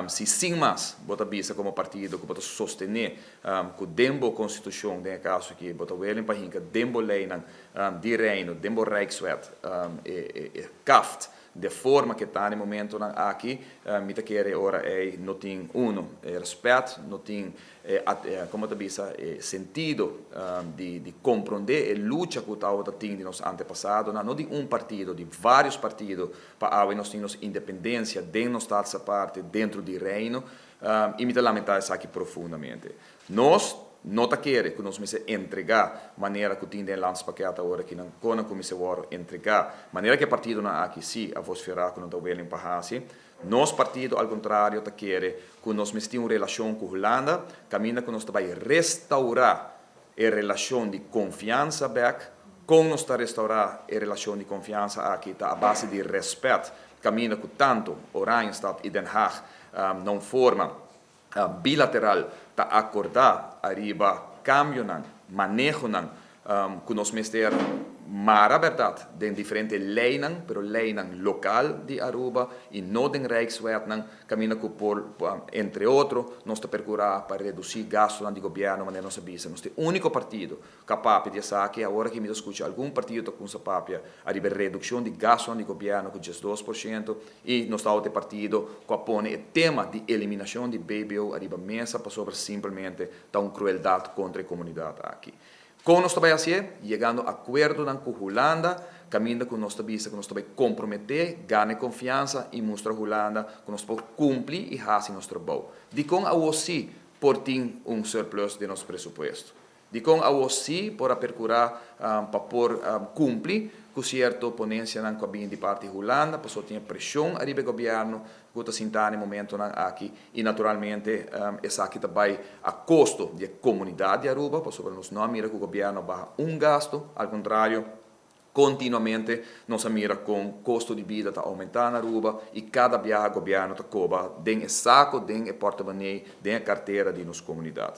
se sim mais, bota bisa como partido que bota sostener que dembo constituição, no caso que bota welen para hinka dembo lei de reino, dembo Rijkswet, kaft de forma que está no momento aqui, me quer ora é não tem respeito, não tem como te diz, sentido de compreender e luta que o outra tem de nos antepassados, não de partido, de vários partidos para nós termos independência de nossa parte dentro do reino, e me lamentar isso aqui profundamente. Nós não queremos que nós me entregar maneira que tem de landspaket agora que não como se vai entregar maneira que o partido não aqui sim a voz ferrar que não está bem para nós partido ao contrário quer que nós temos uma relação com a Holanda caminha que nós vai restaurar a relação de confiança back com nós restaurar a relação de confiança aqui está a base de respeito caminha que tanto Oranjestad e Den Haag não forma bilateral para acordar arriba cambio manejo que nós mester mara verdade de diferentes leis pero leis local de Aruba e não de Rijkswet caminha que por entre outros nós te procurar para reduzir gastos do governo maneira nossa bisa nós temos único partido capaz de saber que agora que me escuta algum partido com essa papia arriba redução de gastos do governo com 2% e nós está outro partido que põe o tema de eliminação de BBO arriba mesa para sobre simplesmente dar uma crueldade contra a comunidade aqui. Como nós estamos assim, chegando a acordo com a Holanda, caminhando com nossa visa, que nós estamos comprometer, ganhar confiança e mostrar a Holanda que nós podemos cumprir e fazer nosso trabalho. De com a OSI, por ter surplus de nosso presupuesto. De com a OSI, por procurar para por cumprir com certa ponência na cabine de parte da Holanda, para só ter pressão arriba do governo, que está sentado no momento aqui, e naturalmente, essa aqui também a custo da comunidade de Aruba, para sobre nós não mira que o governo barra gasto, ao contrário, continuamente nós mira com custo de vida está aumentando na Aruba e cada viagem o governo está cobra dentro do saco, dentro do porta-money, dentro da carteira de nossa comunidade.